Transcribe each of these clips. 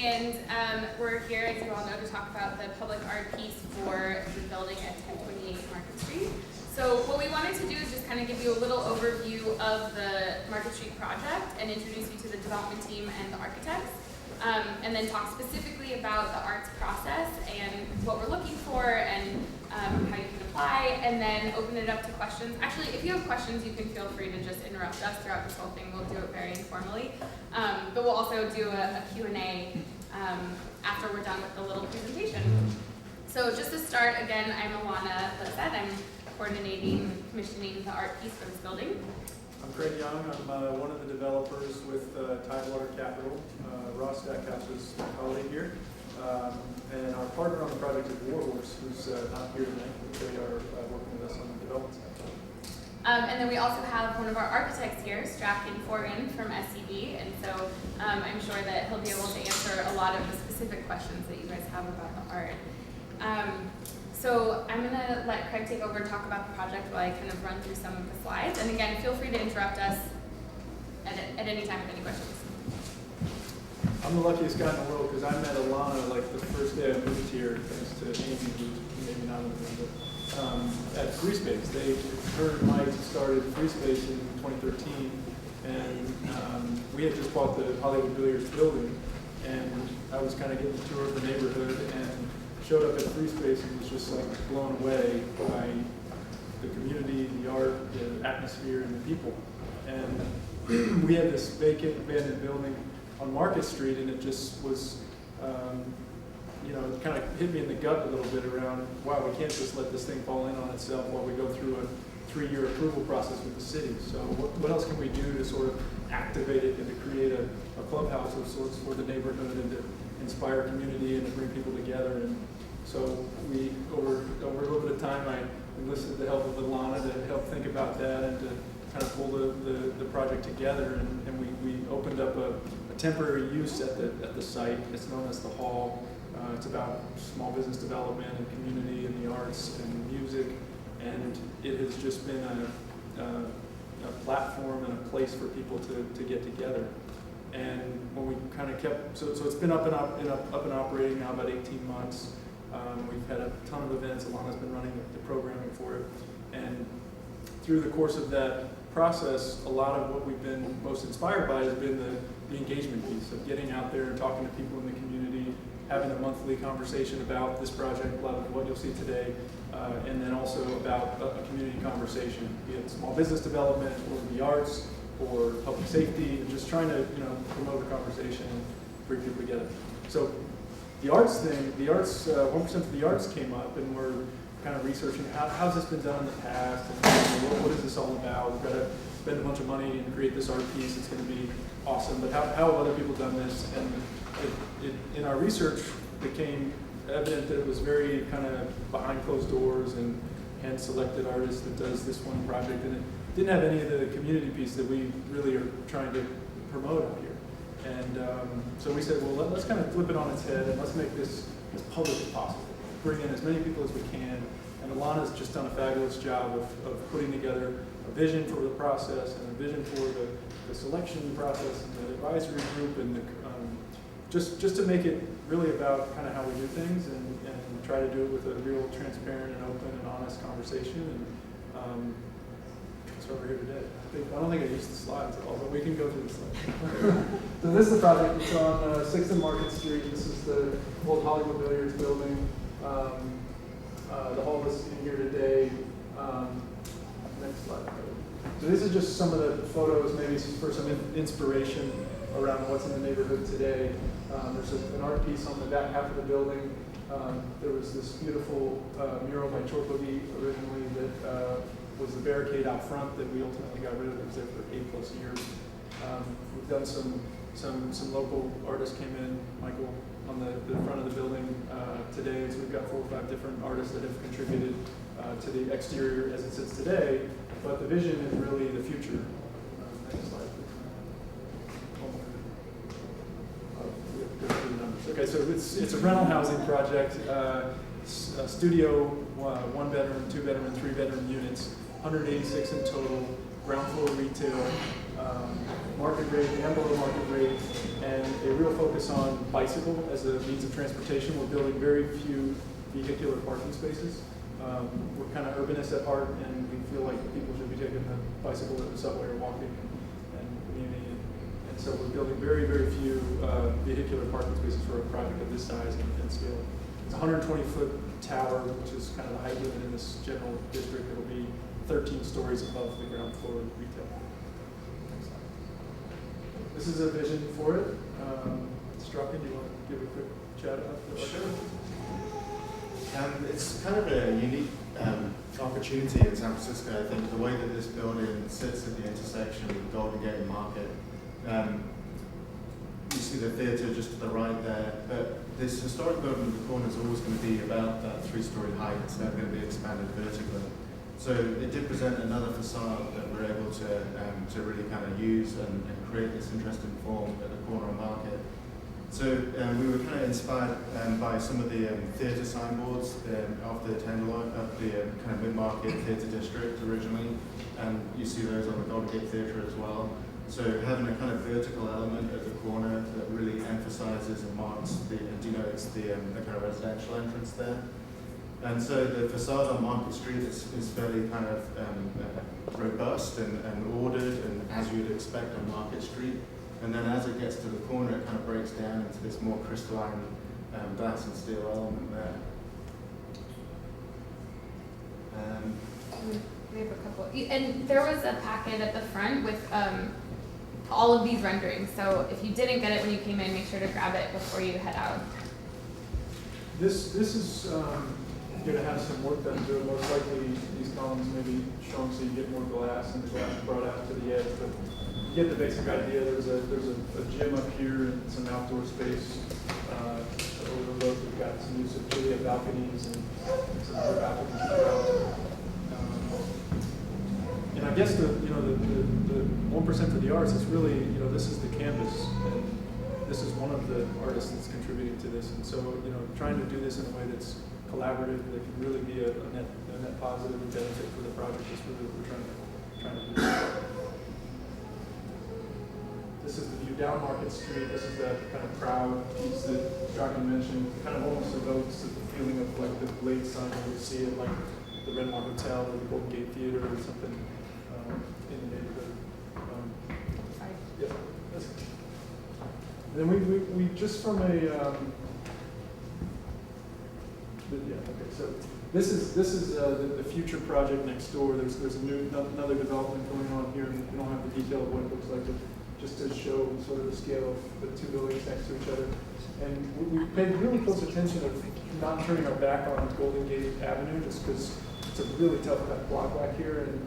and we're here, as you all know, to talk about the public art piece for the building at 1028 Market Street. So what we wanted to do is just kind of give you a little overview of the Market Street project and introduce you to the development team and the architects, and then talk specifically about the arts process and what we're looking for and how you can apply, and then open it up to questions. Actually, if you have questions, you can feel free to just interrupt us throughout this whole thing. We'll do it very informally. But we'll also do a Q&A after we're done with the little presentation. So just to start, again, I'm Alana Lissette. I'm coordinating and commissioning the art piece for this building. I'm Craig Young. I'm one of the developers with Tidewater Capital. Ross Stackhouse's colleague here. And our partner on the project is Warhorse, who's not here tonight. They are working with us on the development side. And then we also have one of our architects here, Strachan Forgan from SCB, and so I'm sure that he'll be able to answer a lot of the specific questions that you guys have about the art. So I'm going to let Craig take over and talk about the project while I kind of run through some of the slides. And again, feel free to interrupt us at any time with any questions. I'm the luckiest guy in the world because I met Alana like the first day I moved here, thanks to Amy, who maybe not in the room, but at Free Space. Her and Mike started Free Space in 2013, and we had just bought the Hollywood Billiards building, and I was kind of getting a tour of the neighborhood and showed up at Free Space and was just like blown away by the community, the art, the atmosphere, and the people. And we had this vacant, abandoned building on Market Street, and it just was, it kind of hit me in the gut a little bit around, wow, we can't just let this thing fall in on itself while we go through a 3-year approval process with the city. So what else can we do to sort of activate it and to create a clubhouse of sorts for the neighborhood and to inspire community and to bring people together? And so we, over a little bit of time, I enlisted the help of Alana to help think about that and to kind of pull the project together, and we opened up a temporary use at the site. It's known as the Hall. It's about small business development and community and the arts and music, and it has just been a platform and a place for people to get together. And when we kind of kept, so it's been up and operating now about 18 months. We've had a ton of events. Alana's been running the programming for it, and through the course of that process, a lot of what we've been most inspired by has been the engagement piece of getting out there and talking to people in the community, having a monthly conversation about this project, a lot of what you'll see today, and then also about a community conversation, be it small business development or the arts or public safety, and just trying to promote a conversation and bring people together. So the arts thing, 1% of the arts came up, and we're kind of researching how's this been done in the past, and what is this all about? We've got to spend a bunch of money and create this art piece. It's going to be awesome, but how have other people done this? And in our research, became evident that it was very kind of behind closed doors and hand-selected artist that does this one project, and it didn't have any of the community piece that we really are trying to promote out here. And so we said, well, let's kind of flip it on its head and let's make this as public as possible. Bring in as many people as we can. And Alana's just done a fabulous job of putting together a vision for the process and a vision for the selection process and the advisory group, and just to make it really about kind of how we do things and try to do it with a real transparent and open and honest conversation. And that's why we're here today. I don't think I used the slides at all, but we can go through the slides. So this is the project. It's on 6th and Market Street. This is the old Hollywood Billiards building. The hall is in here today. Next slide. So these are just some of the photos, maybe for some inspiration around what's in the neighborhood today. There's an art piece on the back half of the building. There was this beautiful mural by Chorpoghi originally that was the barricade out front that we ultimately got rid of. It was there for 8+ years. We've done some local artists came in, Michael, on the front of the building today. So we've got 4 or 5 different artists that have contributed to the exterior as it sits today. But the vision is really the future. Next slide, please. Okay, so it's a rental housing project. A studio, 1-bedroom, 2-bedroom, and 3-bedroom units. 186 in total. Ground floor retail. market rate and below market rate, and a real focus on bicycle as a means of transportation. We're building very few vehicular parking spaces. We're kind of urbanists at heart, and we feel like people should be taking the bicycle to the subway or walking and commuting. And so we're building very, very few vehicular parking spaces for a project of this size and scale. It's a 120-foot tower, which is kind of the height limit in this general district. It'll be 13 stories above the ground floor retail. This is a vision for it. Strachan, do you want to give a quick chat about this? Sure. It's kind of a unique opportunity in San Francisco. I think the way that this building sits at the intersection with Golden Gate and Market. You see the theater just to the right there, but this historic building at the corner is always going to be about that 3-story height. It's never going to be expanded vertically. So it did present another facade that we're able to really kind of use and create this interesting form at the corner of Market. So we were kind of inspired by some of the theatre signboards of the Tenderloin, of the kind of mid-market theatre district originally, and you see those on the Golden Gate Theatre as well. So having a kind of vertical element at the corner that really emphasizes and marks and denotes the kind of residential entrance there. And so the facade on Market Street is fairly kind of robust and ordered, and as you'd expect on Market Street. And then as it gets to the corner, it kind of breaks down into this more crystalline glass and steel element there. We have a couple, and there was a packet at the front with all of these renderings. So if you didn't get it when you came in, make sure to grab it before you head out. This is going to have some work done to it. Most likely these columns may be shrunk so you get more glass and the glass brought out to the edge. But you get the basic idea. There's a gym up here and some outdoor space overlook. We've got some use of Julia balconies and some other balconies. And I guess the 1% for the arts is really, this is the canvas, and this is one of the artists that's contributing to this. And so, trying to do this in a way that's collaborative, that can really be a net positive and benefit for the project is really what we're trying to do. This is the view down Market Street. This is that kind of proud piece that Strachan mentioned. Kind of almost evokes the feeling of like the Blade sign when we see it, like the Renmar Hotel or the Golden Gate Theater or something in the neighborhood. Yeah. That's good. And then we just from a so this is the future project next door. There's another development going on here, and we don't have the detail of what it looks like, but just to show sort of the scale of the two buildings next to each other. And we paid really close attention of not turning our back on Golden Gate Avenue, just because it's a really tough block back here, and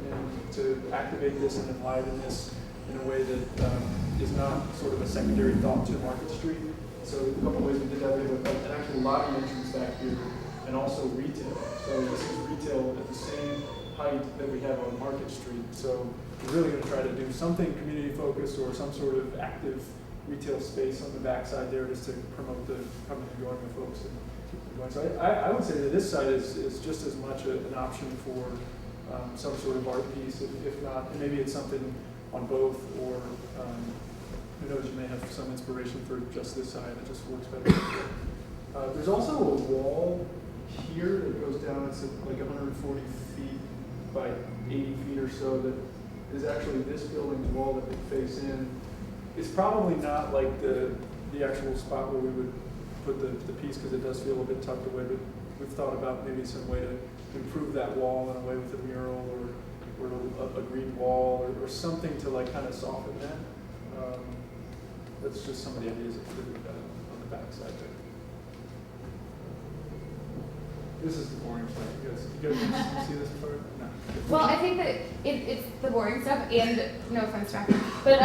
to activate this and enliven this in a way that is not sort of a secondary thought to Market Street. So a couple of ways we did that. We have an actual lobby entrance back here, and also retail. So this is retail at the same height that we have on Market Street. So we're really going to try to do something community focused or some sort of active retail space on the backside there, just to promote the coming and going of folks. So I would say that this site is just as much an option for some sort of art piece, if not, and maybe it's something on both, or who knows, you may have some inspiration for just this side that just works better. There's also a wall here that goes down. It's like 140 feet by 80 feet or so, that is actually this building's wall that they face in. It's probably not like the actual spot where we would put the piece, because it does feel a bit tucked away, but we've thought about maybe some way to improve that wall in a way with a mural or a green wall or something to like kind of soften that. That's just some of the ideas that we did on the back side there. This is the boring stuff. You guys see this part? No. Well, I think that it's the boring stuff, and no offense, Strachan, but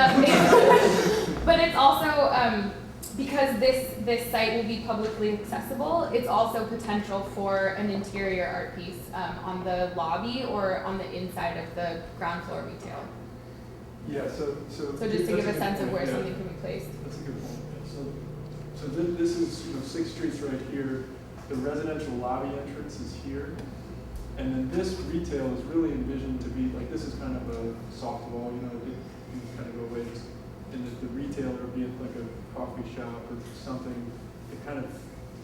but it's also because this site will be publicly accessible. It's also potential for an interior art piece on the lobby or on the inside of the ground floor retail. Yeah. So just to give a sense of where something can be placed. That's a good point. So this is 6th Street's right here. The residential lobby entrance is here, And then this retail is really envisioned to be, like, this is kind of a soft wall, you know, you kind of go away. And the retailer, be it like a coffee shop or something, it kind of,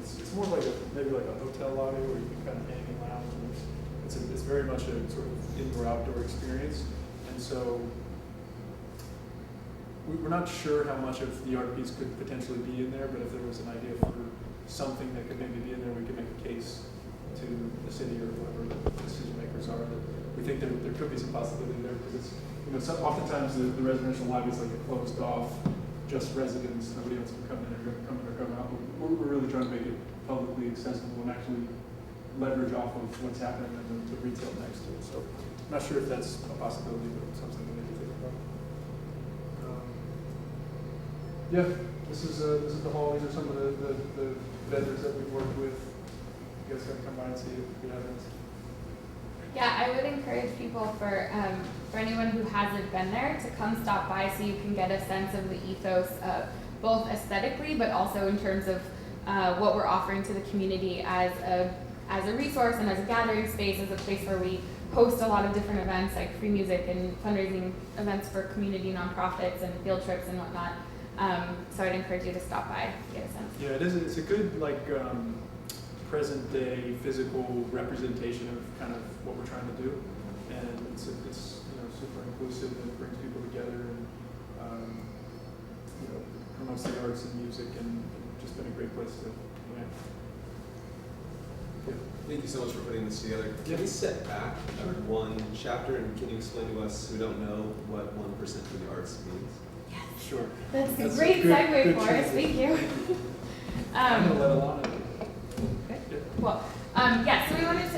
it's more like maybe like a hotel lobby where you can kind of hang and lounge. And it's very much a sort of indoor-outdoor experience. And so we're not sure how much of the art piece could potentially be in there, but if there was an idea for something that could maybe be in there, we could make a case to the city or whoever the decision makers are that we think there could be some possibility there, because it's, you know, oftentimes the residential lobby is like a closed off, just residents, nobody else can come in or come out. We're really trying to make it publicly accessible and actually leverage off of what's happening in the retail next to it. So I'm not sure if that's a possibility, but it's something we need to think about. Yeah, this is the hall. These are some of the vendors that we've worked with. You guys gotta come by and see if we have it. Yeah, I would encourage people for anyone who hasn't been there to come stop by so you can get a sense of the ethos of both aesthetically, but also in terms of what we're offering to the community as a resource and as a gathering space, as a place where we host a lot of different events like free music and fundraising events for community nonprofits and field trips and whatnot. So I'd encourage you to stop by, get a sense. Yeah, it is. It's a good present day physical representation of kind of what we're trying to do, and it's you know, super inclusive and it brings people together and you know, promotes the arts and music, and just been a great place to connect. Yeah. Thank you so much for putting this together. Can we step back one chapter, and can you explain to us who don't know what 1% for the arts means? Sure. That's a That's great good- segue good for us, transition. thank you. I'm gonna let Alana. Well, yeah, so we wanted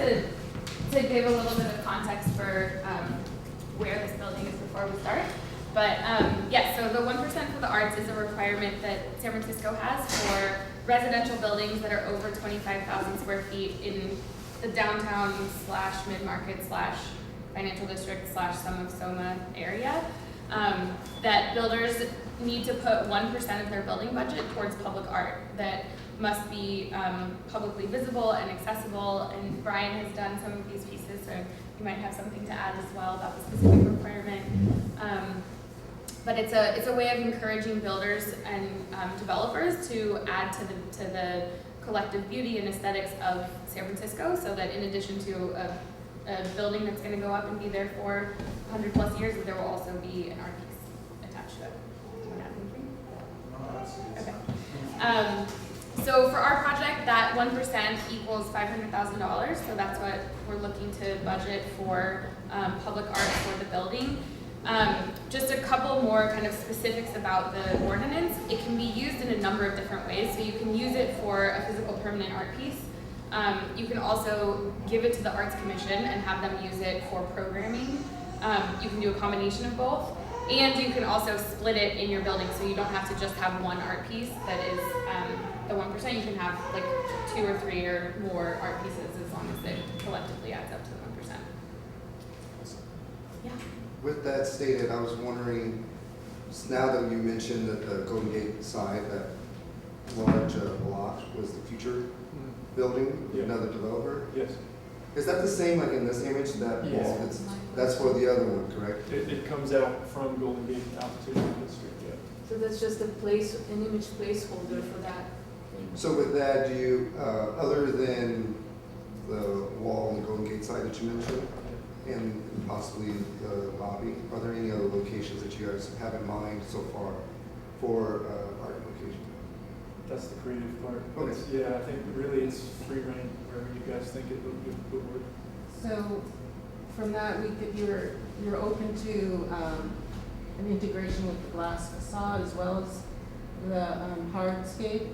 to give a little bit of context for where this building is before we start. But yeah, so the 1% for the arts is a requirement that San Francisco has for residential buildings that are over 25,000 square feet in the downtown / mid-market / financial district / some of SoMa area. That builders need to put 1% of their building budget towards public art that must be publicly visible and accessible. And Brian has done some of these pieces, so you might have something to add as well about the specific requirement. But it's a way of encouraging builders and developers to add to the collective beauty and aesthetics of San Francisco, so that in addition to a building that's going to go up and be there for 100+ years, there will also be an art piece attached to it. Do you want to add anything? Okay. So for our project, that 1% equals $500,000. So that's what we're looking to budget for public art for the building. Just a couple more kind of specifics about the ordinance. It can be used in a number of different ways. So you can use it for a physical permanent art piece. You can also give it to the Arts Commission and have them use it for programming. You can do a combination of both. And you can also split it in your building, so you don't have to just have one art piece that is the 1%. You can have like 2 or 3 or more art pieces, as long as it collectively adds up to the 1%. Yeah. With that stated, I was wondering, now that you mentioned that the Golden Gate side, that large block was the future building, Yeah. another developer, Yes. is that the same like in this image, that Yes. wall? That's for the other one, correct? It comes out from Golden Gate Altitude District, yeah. So that's just an image placeholder for that thing. So with that, do you, other than the wall on the Golden Gate side that you mentioned, and possibly the lobby, are there any other locations that you guys have in mind so far for art location? That's the creative part. Okay. Yeah, I think really it's free reign wherever you guys think it would work. So from that, you're open to an integration with the glass facade as well as the hardscape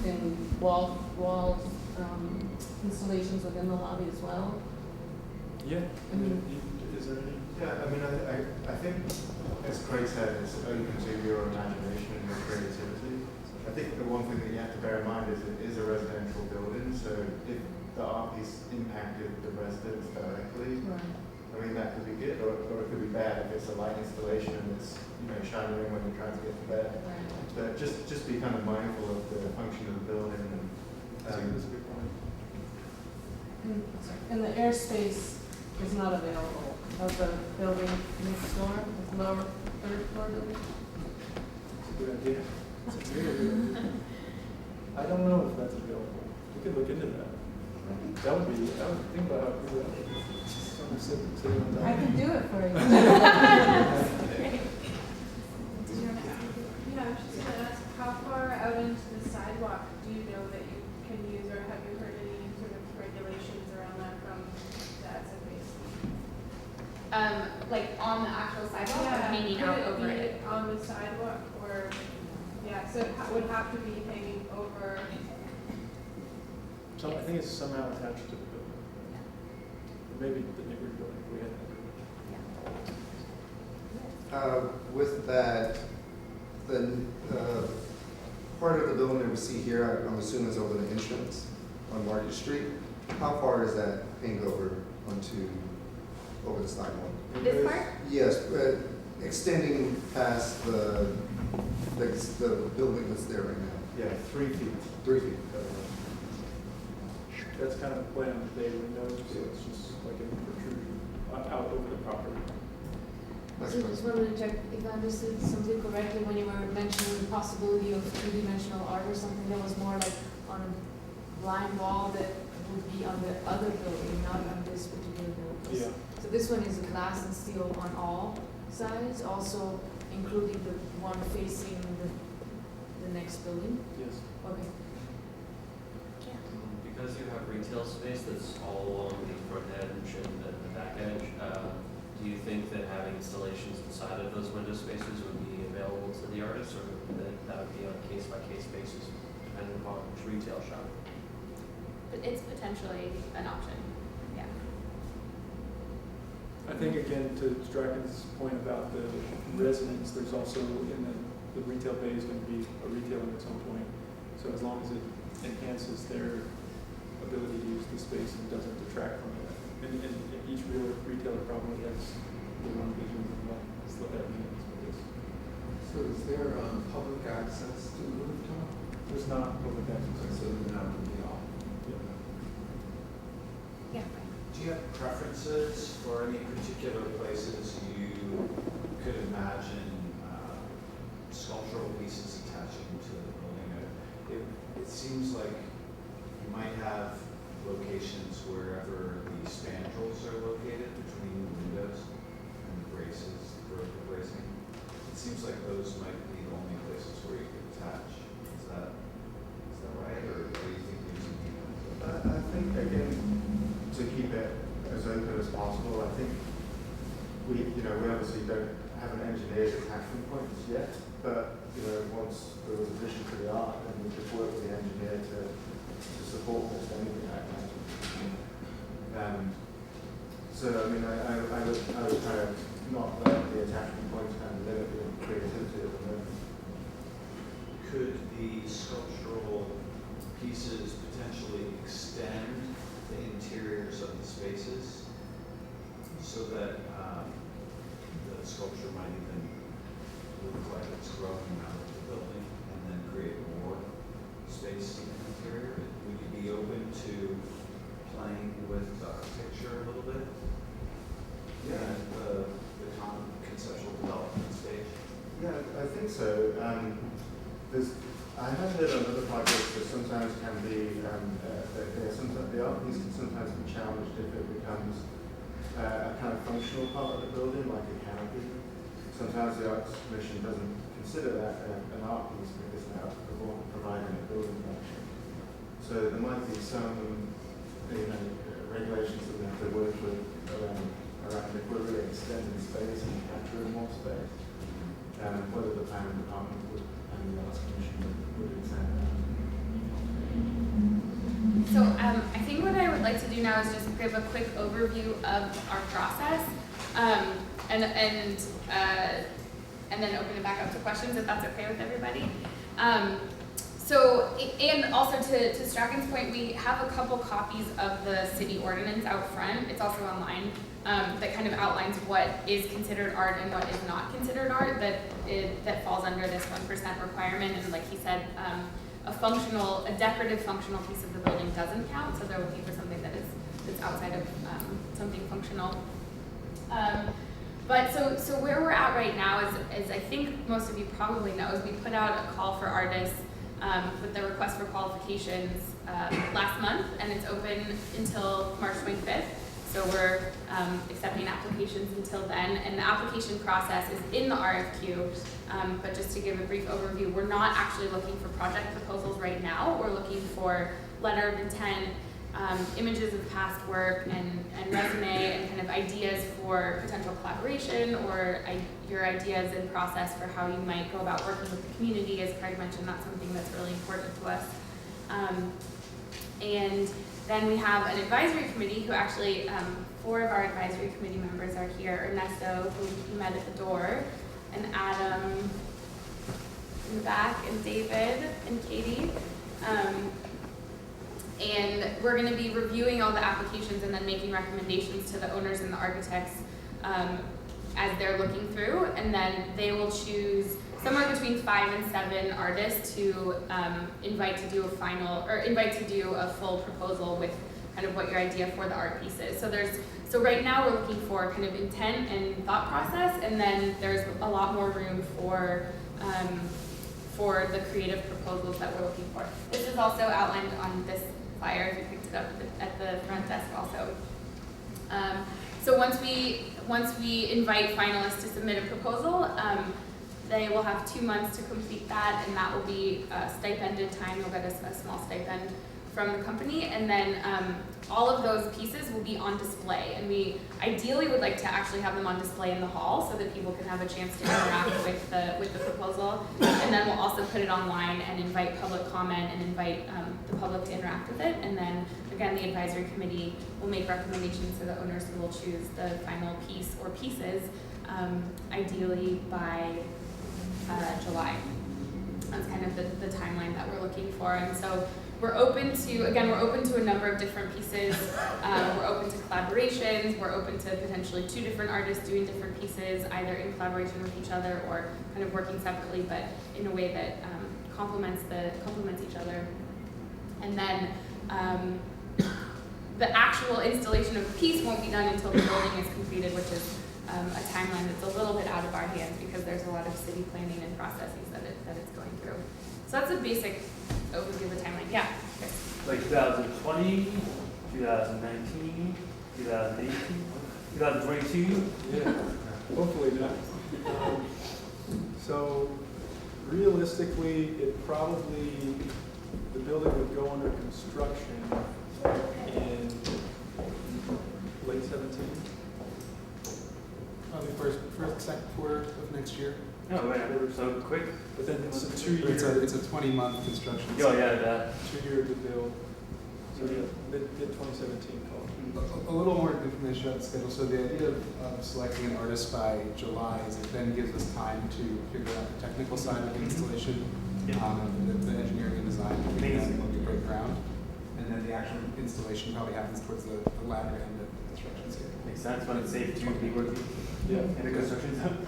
and wall installations within the lobby as well. Yeah. Is there any? Yeah, I mean, I think, as Craig said, it's open to your imagination and your creativity. I think the one thing that you have to bear in mind is it is a residential building, so if the art piece impacted the residents directly, I mean, that could be good, or it could be bad if it's a light installation and it's, you know, shining in when you're trying to get to bed. But just be kind of mindful of the function of the building. And That's a good point. And the airspace is not available of the building next door, the lower third floor building? It's a good idea. It's a really good idea. I don't know if that's available. We could look into that. That would think about how to do that. Someone sitting on that. I can do it for you. Did you want to ask? Yeah, I was just gonna ask, how far out into the sidewalk do you know that you can use, or have you heard any sort of regulations around that from the exit base? Like on the actual sidewalk, or hanging could out it over be it? on the sidewalk, or, yeah, so it would have to be hanging over, So I think it's somehow attached to the building. Or maybe the neighborhood building, if we had that. With that, the part of the building that we see here, I'm assuming is over the entrance on Market Street. How far is that hangover over the sidewalk? This part? Yes, extending past the building that's there right now. Yeah, 3 feet. 3 feet. That's kind of the plan on the day window, so it's just like a protrusion out over the property. That's I what- just wanted to check if I understood something correctly when you were mentioning the possibility of three-dimensional art or something that was more like on a blind wall that would be on the other building, not on this particular building. Yeah. So this one is glass and steel on all sides, also including the one facing the next building? Yes. Okay. Because you have retail space that's all along the front edge and the back edge, do you think that having installations inside of those window spaces would be available to the artists, or that would be on a case-by-case basis, depending upon which retail shop? But it's potentially an option, yeah. I think again, to Draken's point about the residents, there's also in the retail bay is going to be a retailer at some point. So as long as it enhances their ability to use the space and doesn't detract from it. And each retailer probably has their own vision of what that means with this. So is there public access to the rooftop? There's not public access. So then that would be off. Yeah. Do you have preferences for any particular places you could imagine sculptural pieces attaching to the building? It seems like you might have locations wherever the spandrels are located between the windows and the braces, the vertical bracing. It seems like those might be the only places where you could attach. Is that right, or do you think there's any? I think, again, to keep it as open as possible, I think we obviously don't have an engineered attachment points yet, but, once there was addition to the art, then we could work with the engineer to support this, anything like that. So, I mean, I would kind of not let the attachment points kind of limit the creativity of the moment. Could the sculptural pieces potentially extend the interiors of the spaces so that the sculpture might even look like it's growing out of the building and then create more space in the interior? Would you be open to playing with the architecture a little bit? Yeah. And the conceptual development stage? Yeah, I think so. I have heard on other projects that sometimes can be, the art piece can sometimes be challenged if it becomes a kind of functional part of the building, like a canopy. Sometimes the Arts Commission doesn't consider that an art piece because they're providing a building function. So there might be some, regulations that we have to work with around if we're really extending space and capturing more space, whether the planning department and the Arts Commission would accept that. So I think what I would like to do now is just give a quick overview of our process, and then open it back up to questions if that's okay with everybody. And also to Strachan's point, we have a couple copies of the city ordinance out front. It's also online, that kind of outlines what is considered art and what is not considered art, that falls under this 1% requirement. And like he said, a decorative functional piece of the building doesn't count, so they're looking for something that is outside of something functional. But so where we're at right now is I think most of you probably know, is we put out a call for artists with the request for qualifications last month, and it's open until March 25th. So we're accepting applications until then, and the application process is in the RFQ. But just to give a brief overview, we're not actually looking for project proposals right now. We're looking for letter of intent, images of past work, and resume, and kind of ideas for potential collaboration, or your ideas and process for how you might go about working with the community. As Craig mentioned, that's something that's really important to us. And then we have an advisory committee who actually, 4 of our advisory committee members are here. Ernesto, who you met at the door, and Adam in the back, and David and Katie. And we're going to be reviewing all the applications and then making recommendations to the owners and the architects as they're looking through, and then they will choose somewhere between 5 and 7 artists to invite to do a full proposal with kind of what your idea for the art piece is. So right now we're looking for kind of intent and thought process, and then there's a lot more room for the creative proposals that we're looking for. This is also outlined on this flyer if you picked it up at the front desk also. So once we invite finalists to submit a proposal, they will have 2 months to complete that, and that will be stipended time. You'll get a small stipend from the company, and then all of those pieces will be on display. And we ideally would like to actually have them on display in the hall so that people can have a chance to interact with the proposal. And then we'll also put it online and invite public comment and invite the public to interact with it. And then again, the advisory committee will make recommendations to the owners who will choose the final piece or pieces, ideally by July. That's kind of the timeline that we're looking for. And so we're open to a number of different pieces. We're open to collaborations. We're open to potentially 2 different artists doing different pieces, either in collaboration with each other or kind of working separately, but in a way that complements each other. And then the actual installation of the piece won't be done until the building is completed, which is a timeline that's a little bit out of our hands because there's a lot of city planning and processes that it's going through. So that's a basic overview of the timeline. Yeah. Chris. Like 2020, 2019, 2018, 2022? Yeah, hopefully not. So realistically, the building would go under construction in late 17. Probably second quarter of next year. No, wait, so quick. But then it's a 2-year. It's a 20-month construction. Oh, yeah, that. 2-year to build. So mid 2017 call. A little more information about the schedule. So the idea of selecting an artist by July is it then gives us time to figure out the technical side of the installation, the engineering and design, and when we break ground. And then the actual installation probably happens towards the latter end of the construction schedule. Makes sense when it's safe to be working in the construction zone.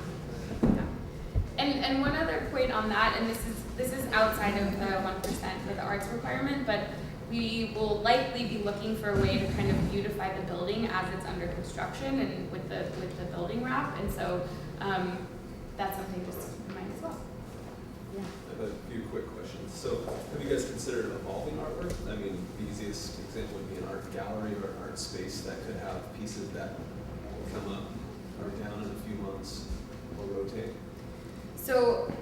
And one other point on that, and this is outside of the 1% for the arts requirement, but we will likely be looking for a way to kind of beautify the building as it's under construction and with the building wrap, and so that's something just to keep in mind as well. Yeah. I have a few quick questions. So have you guys considered evolving artwork? I mean, the easiest example would be an art gallery or an art space that could have pieces that will come up or down in a few months or rotate. So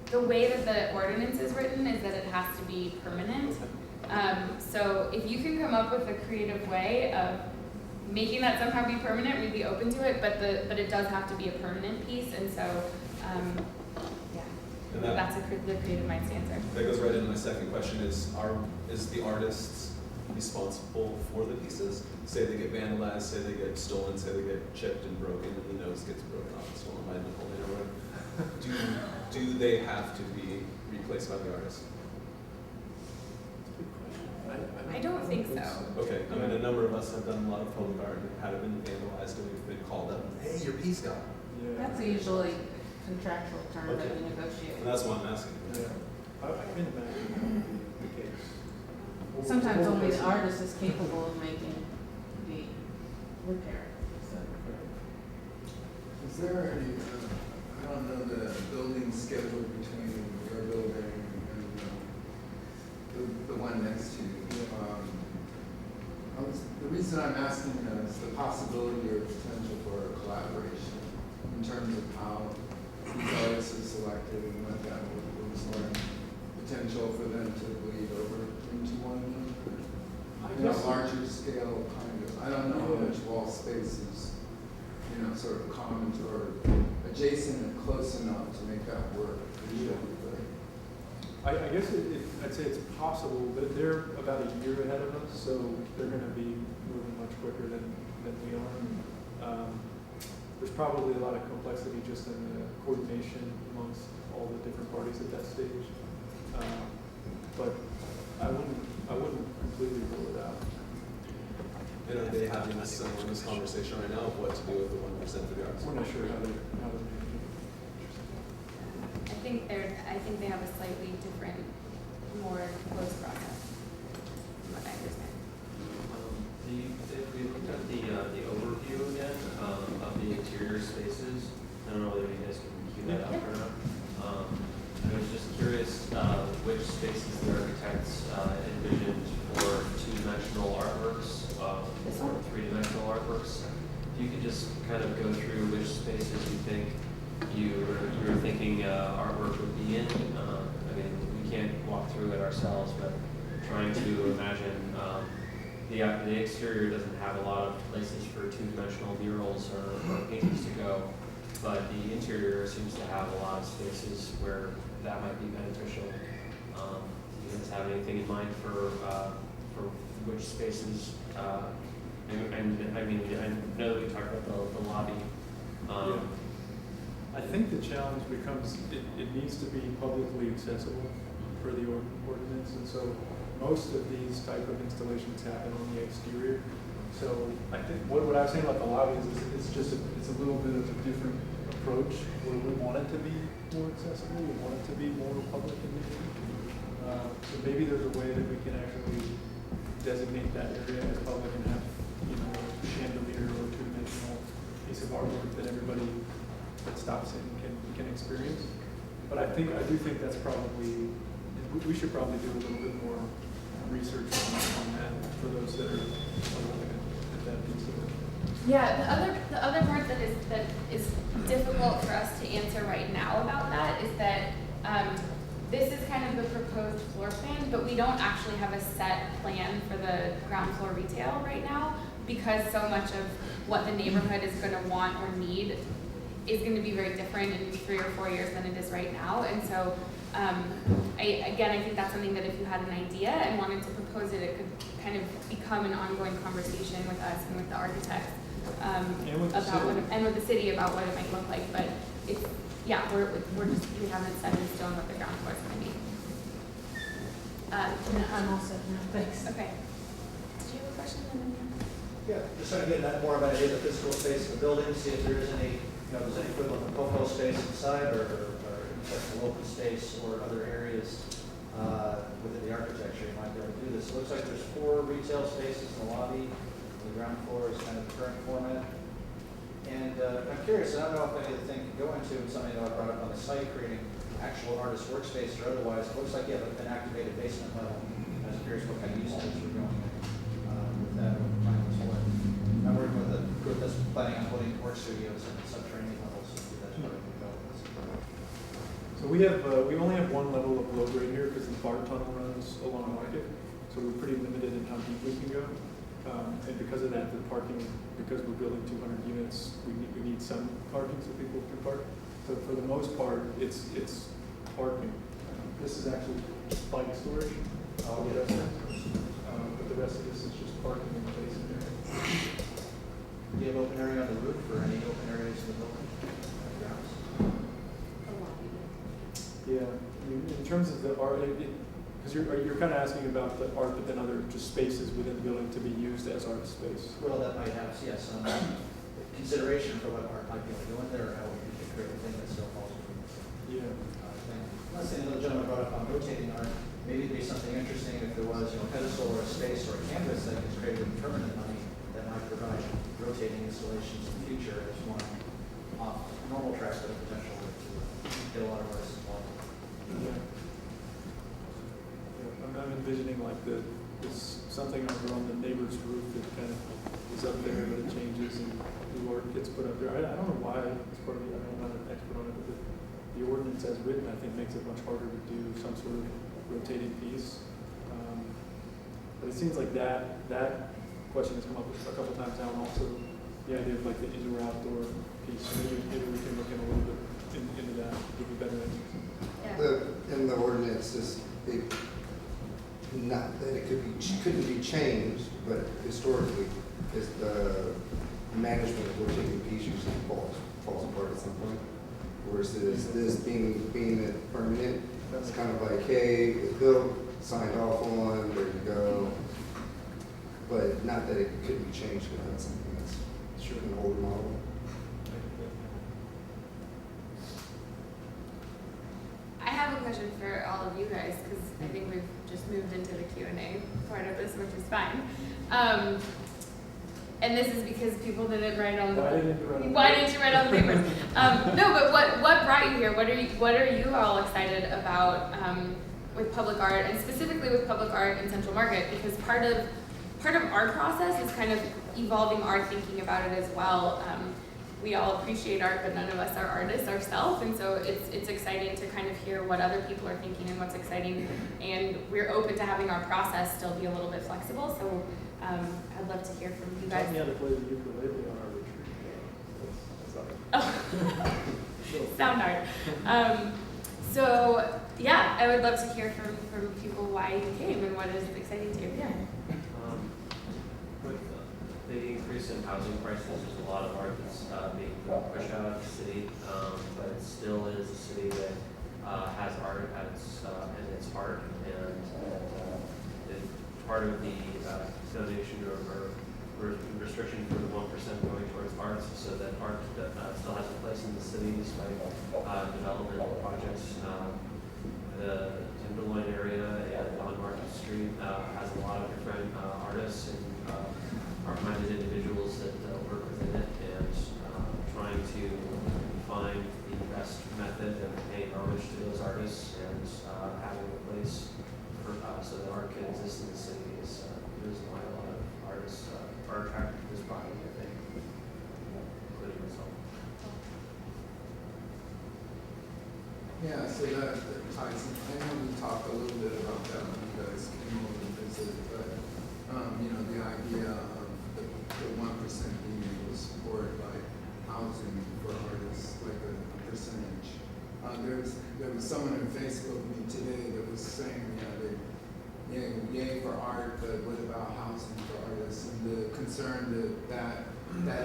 the way that the ordinance is written is that it has to be permanent. So if you can come up with a creative way of making that somehow be permanent, we'd be open to it, but it does have to be a permanent piece, and so And that's the creative mind's answer. That goes right into my second question: is the artist responsible for the pieces? Say they get vandalized, say they get stolen, say they get chipped and broken, and the nose gets broken off and stolen by Napoleon or whatever. Do they have to be replaced by the artist? I don't think so. Okay, I mean, a number of us have done a lot of public art and had it been vandalized, and we've been called up, hey, your piece got. That's usually contractual term that Okay. we negotiate. And that's why I'm asking. Yeah. I can imagine that would be the case. Sometimes only the artist is capable of making repair, so. Is there any, I don't know the building schedule between your building and the one next to you. The reason I'm asking is the possibility or potential for a collaboration in terms of how these artists are selected and what that looks like. Potential for them to bleed over into one another. You know, larger scale kind of, I don't know how much wall space is, you know, sort of common to or adjacent and close enough to make that work. I guess I'd say it's possible, but they're about a year ahead of us, so they're going to be moving much quicker than we are. There's probably a lot of complexity just in the coordination amongst all the different parties at that stage. But I wouldn't completely rule it out. And are they having this conversation right now of what to do with the 1% for the arts? We're not sure how they're managing. I think they have a slightly different, more closed process, from what I understand. If we looked at the overview again, of the interior spaces, I don't know whether you guys can cue that up or not. I was just curious, which spaces the architects, envisioned for two-dimensional artworks, or three-dimensional artworks. If you could just kind of go through which spaces you think you were thinking artwork would be in. I mean, we can't walk through it ourselves, but trying to imagine the exterior doesn't have a lot of places for two-dimensional murals or paintings to go, but the interior seems to have a lot of spaces where that might be beneficial. Do you guys have anything in mind for which spaces? And I mean, I know that we talked about the lobby. Yeah. I think the challenge becomes it needs to be publicly accessible for the ordinance, and so most of these type of installations happen on the exterior. So I think what I was saying about the lobby is it's a little bit of a different approach where we want it to be more accessible, we want it to be more public in nature. So maybe there's a way that we can actually designate that area as public and have, you know, a chandelier or two-dimensional piece of artwork that everybody that stops in can experience. But I do think that's probably, we should probably do a little bit more research on that for those that are looking at that piece of it. Yeah, the other part that is difficult for us to answer right now about that is that this is kind of the proposed floor plan, but we don't actually have a set plan for the ground floor retail right now, because so much of what the neighborhood is going to want or need is going to be very different in 3 or 4 years than it is right now. And so I think that's something that if you had an idea and wanted to propose it, it could kind of become an ongoing conversation with us and with the architects and with the city about what it might look like. But it's, yeah, we haven't set in stone what the ground floor is going to be. I'm all set now, thanks. Okay. Did you have a question? Yeah, just trying to get more of an idea of the physical space of the building, see if there is any, there's any equivalent of POPO space inside or accessible open space or other areas within the architecture you might be able to do this. It looks like there's 4 retail spaces in the lobby. The ground floor is kind of the current format. And I'm curious, I don't know if any of the thing could go into something that I brought up on the site, creating actual artist workspace or otherwise. It looks like you have an activated basement level. I was curious what kind of use cases you're going with that. I'm working with a group that's planning on putting work studios and subterranean levels. So that's part of the development. So we only have one level of low grade here because the BART tunnel runs along Market, so we're pretty limited in how deep we can go. And because of that, the parking, because we're building 200 units, we need some parking so people can park. So for the most part, it's parking. This is actually bike storage. But the rest of this is just parking in the basement area. Do you have open area on the roof or any open areas in the building? Grounds? Yeah, I mean, in terms of the art, because you're kind of asking about the art, but then other just spaces within the building to be used as art space. Well, that might have, yes, some consideration for what art might be able to go in there, or how we could create a thing that still falls within the Yeah. thing. Last thing the gentleman brought up on rotating art, maybe it'd be something interesting if there was, a pedestal or a space or a canvas that is created with permanent money that might provide rotating installations in the future as one off normal track, but a potential to get a lot of artists involved. Yeah. Yeah, I'm envisioning like this something over on the neighbor's roof that kind of is up there, but it changes and the art gets put up there. I don't know why it's part of the, I'm not an expert on it, but the ordinance as written, I think, makes it much harder to do some sort of rotating piece. But it seems like that question has come up a couple times now, and also the idea of like the indoor outdoor piece. Maybe we can look in a little bit into that to give you better answers. Yeah. In the ordinance, not that it couldn't be changed, but historically, is the management of rotating piece usually falls apart at some point. Versus this being it permanent, it's kind of like, hey, it's built, signed off on, there you go. But not that it couldn't be changed, but that's something that's an older model. I have a question for all of you guys, because I think we've just moved into the Q&A part of this, which is fine. And this is because people didn't write on the. Why didn't you write on the papers? No, but what brought you here? What are you all excited about with public art, and specifically with public art in Central Market? Because part of our process is kind of evolving our thinking about it as well. We all appreciate art, but none of us are artists ourselves, and so it's exciting to kind of hear what other people are thinking and what's exciting. And we're open to having our process still be a little bit flexible. So I'd love to hear from you guys. Taught me how to play the ukulele on our retreat. That's Sound art. So yeah, I would love to hear from people why you came and what is exciting to you. Yeah. With the increase in housing prices, there's a lot of art that's being pushed out of the city, but it still is a city that has art at its heart, and part of the donation or restriction for the 1% going towards arts, so that art still has a place in the city despite development projects. The Timberline area and on Market Street has a lot of different artists and art-minded individuals that work within it, and trying to find the best method of paying homage to those artists and having a place for, so that art can exist in the city is the reason why a lot of artists are attracted to this project, I think, including myself. Yeah, so that ties in. I know we talked a little bit about that when you guys came over and visited, but the idea of the 1% being able to support like housing for artists, like a percentage. There was someone on Facebook with me today that was saying, yay for art, but what about housing for artists? And the concern that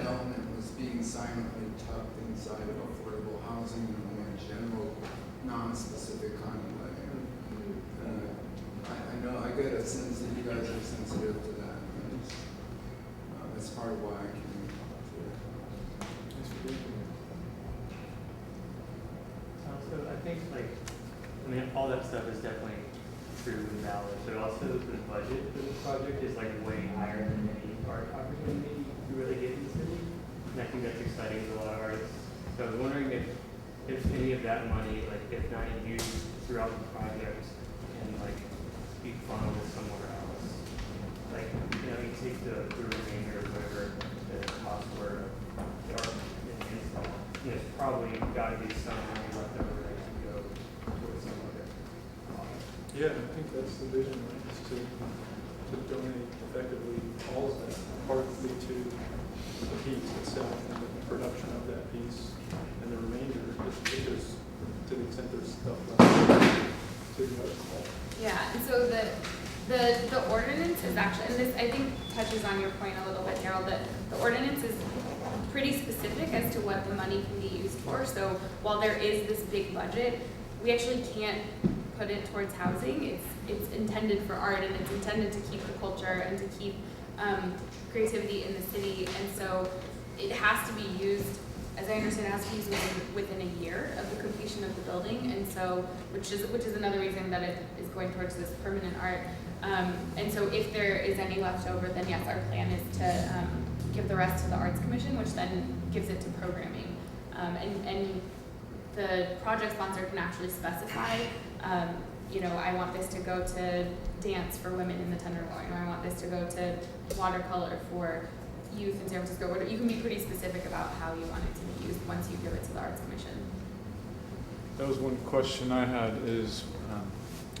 element was being silently tucked inside of affordable housing in a more general, non-specific kind of way. I know I get a sense that you guys are sensitive to that. And that's part of why I came to it. Thanks for being here. So I think all that stuff is definitely true and valid, but also the budget for this project is like way higher than any art opportunity you really get in the city. And I think that's exciting to a lot of artists. So I was wondering if any of that money, if not used throughout the project, can be funneled somewhere else. You take the remainder of whatever the cost were the art and install. There's probably got to be some money left over that can go towards some other product. Yeah, I think that's the vision, right? Is to donate effectively all of that, partly to the piece itself and the production of that piece, and the remainder, if there's, to the extent there's stuff left, to the other stuff. Yeah, and so the ordinance is actually, and this I think touches on your point a little bit, Daryl, that the ordinance is pretty specific as to what the money can be used for. So while there is this big budget, we actually can't put it towards housing. It's intended for art, and it's intended to keep the culture and to keep creativity in the city. And so it has to be used, as I understand, it has to be used within a year of the completion of the building. And so, which is another reason that it is going towards this permanent art. And so if there is any left over, then yes, our plan is to give the rest to the Arts Commission, which then gives it to programming. And the project sponsor can actually specify, you know, I want this to go to dance for women in the Tenderloin, or I want this to go to watercolor for youth in San Francisco. You can be pretty specific about how you want it to be used once you give it to the Arts Commission. That was one question I had is,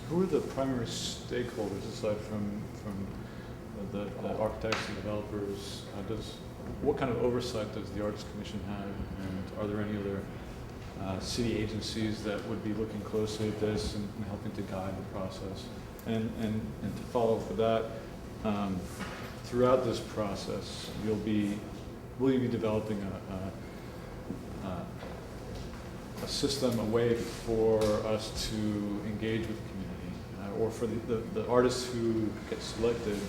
who are the primary stakeholders aside from the architects and developers? What kind of oversight does the Arts Commission have, and are there any other city agencies that would be looking closely at this and helping to guide the process? And to follow up with that, throughout this process, will you be developing a system, a way for us to engage with the community, or for the artists who get selected?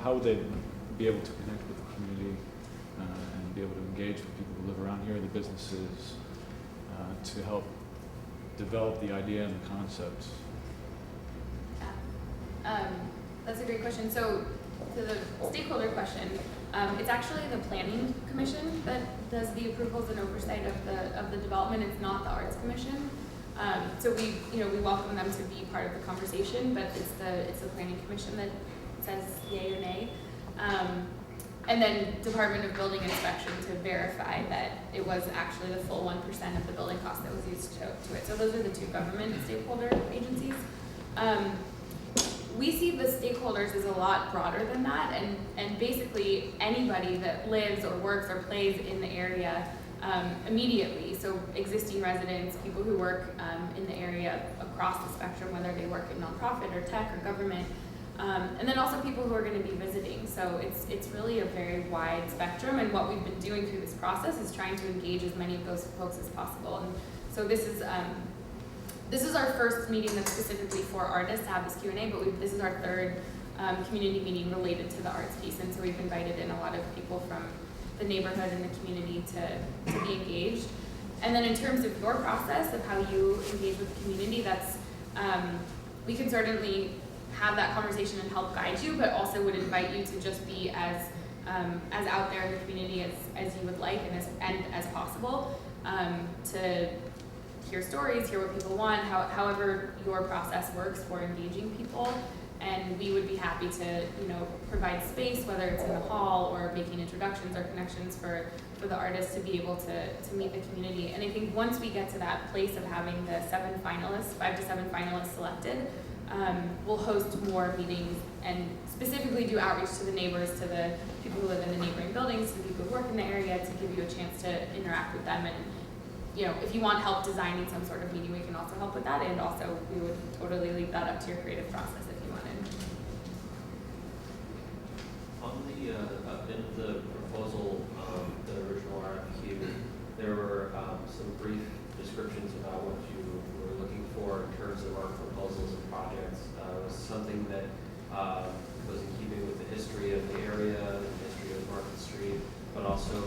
How would they be able to connect with the community and be able to engage with people who live around here, the businesses, to help develop the idea and the concepts? That's a great question. So, to the stakeholder question, it's actually the Planning Commission that does the approvals and oversight of the development. It's not the Arts Commission. So we welcome them to be part of the conversation, but it's the Planning Commission that says yay or nay. And then Department of Building Inspection to verify that it was actually the full 1% of the building cost that was used to it. So those are the two government stakeholder agencies. We see the stakeholders as a lot broader than that, and basically anybody that lives or works or plays in the area immediately. So existing residents, people who work in the area across the spectrum, whether they work in nonprofit or tech or government, and then also people who are going to be visiting. So it's really a very wide spectrum, and what we've been doing through this process is trying to engage as many of those folks as possible. And so this is our first meeting that's specifically for artists to have this Q&A, but this is our third community meeting related to the arts piece, and so we've invited in a lot of people from the neighborhood and the community to be engaged. And then in terms of your process of how you engage with the community, that's we can certainly have that conversation and help guide you, but also would invite you to just be as out there in the community as you would like and as possible, to hear stories, hear what people want, however your process works for engaging people. And we would be happy to, provide space, whether it's in the hall or making introductions or connections for the artists to be able to meet the community. And I think once we get to that place of having the 5 to 7 finalists selected, we'll host more meetings and specifically do outreach to the neighbors, to the people who live in the neighboring buildings, to the people who work in the area, to give you a chance to interact with them. And if you want help designing some sort of meeting, we can also help with that. And also, we would totally leave that up to your creative process if you wanted. On in the proposal, the original RFQ, there were some brief descriptions about what you were looking for in terms of art proposals and projects. Was something that was in keeping with the history of the area, the history of Market Street, but also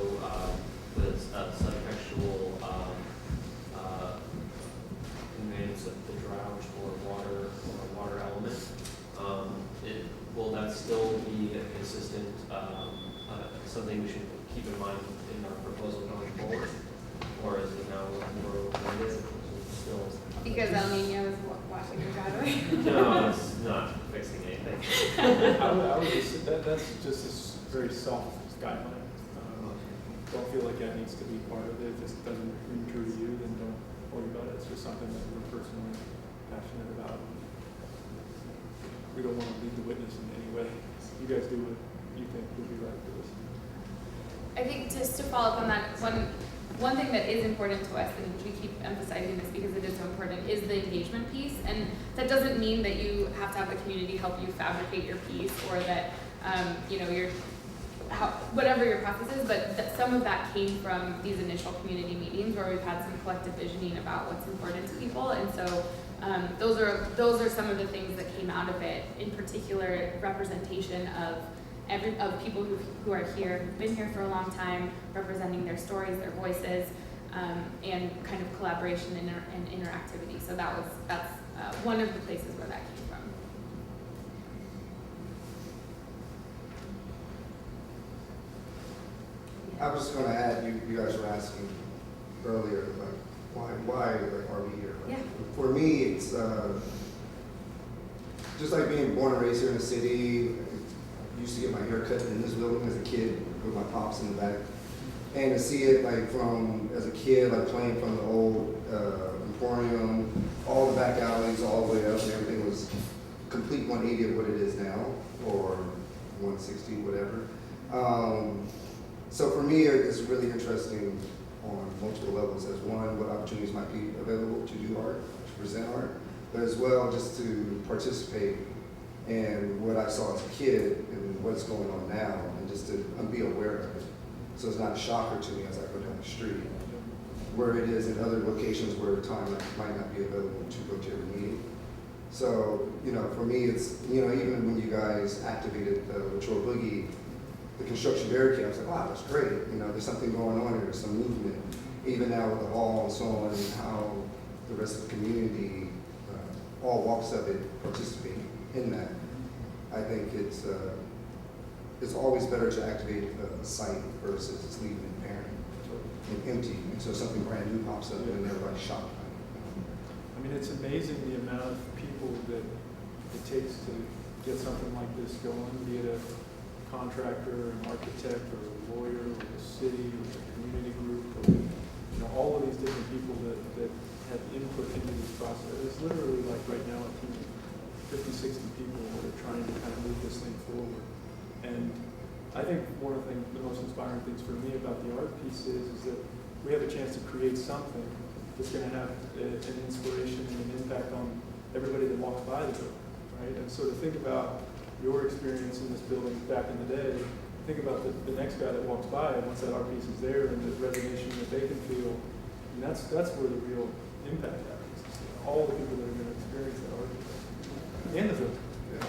was a subtextual conveyance of the drought or water element. Will that still be a consistent, something we should keep in mind in our proposal going forward? Or is it now more open-ended? Still Because El Nino is washing your driveway? No, it's not fixing anything. I would just, that's just a very soft guideline. Don't feel like that needs to be part of it. If it doesn't ring true to you, then don't worry about it. It's just something that we're personally passionate about. We don't want to lead the witness in any way. You guys do what you think would be right for us. I think just to follow up on that, one thing that is important to us, and we keep emphasizing this because it is so important, is the engagement piece. And that doesn't mean that you have to have the community help you fabricate your piece, or that whatever your process is, but some of that came from these initial community meetings where we've had some collective visioning about what's important to people. And so those are some of the things that came out of it, in particular representation of people who are here, who've been here for a long time, representing their stories, their voices, and kind of collaboration and interactivity. So that's one of the places where that came from. I was just gonna add, you guys were asking earlier, like, why like, are we here? Like, Yeah. For me, it's just like being born and raised here in the city. I used to get my hair cut in this building as a kid with my pops in the back. And to see it like from, as a kid, like playing from the old Emporium, all the back alleys, all the way up, and everything was complete 180 of what it is now, or 160, whatever. So for me, it's really interesting on multiple levels. As one, what opportunities might be available to do art, to present art, but as well just to participate in what I saw as a kid and what's going on now, and just to be aware of it. So it's not a shocker to me as I go down the street, where it is in other locations where time might not be available to go to every meeting. So, for me, it's, even when you guys activated the Latrobe Boogie, the construction barricade, I was like, wow, that's great. There's something going on here, there's some movement. Even now with the hall and so on, and how the rest of the community, all walks of it, participate in that. I think it's always better to activate a site versus just leaving it barren and empty. And so something brand new pops up and everybody's shocked. I mean, it's amazing the amount of people that it takes to get something like this going, be it a contractor, an architect, or a lawyer, or a city, or a community group, or all of these different people that have input into this process. It's literally like right now a team of 50, 60 people that are trying to kind of move this thing forward. And I think one of the most inspiring things for me about the art piece is that we have a chance to create something that's going to have an inspiration and an impact on everybody that walks by the building, right? And so to think about your experience in this building back in the day, think about the next guy that walks by, and once that art piece is there and the resonation that they can feel, and that's where the real impact happens. All the people that are going to experience that art piece and the film. Yeah.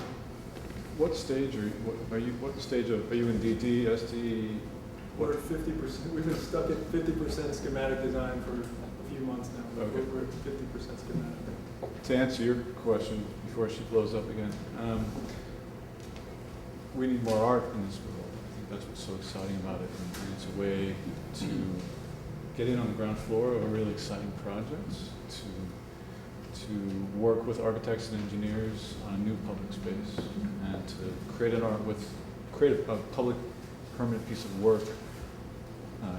What stage are you? What stage are you in? DD, ST? We're at 50%. We've been stuck at 50% schematic design for a few months now. Okay. We're at 50% schematic. To answer your question before she blows up again, we need more art in this world. I think that's what's so exciting about it, and it's a way to get in on the ground floor of a really exciting project, to work with architects and engineers on a new public space, and to create a public permanent piece of work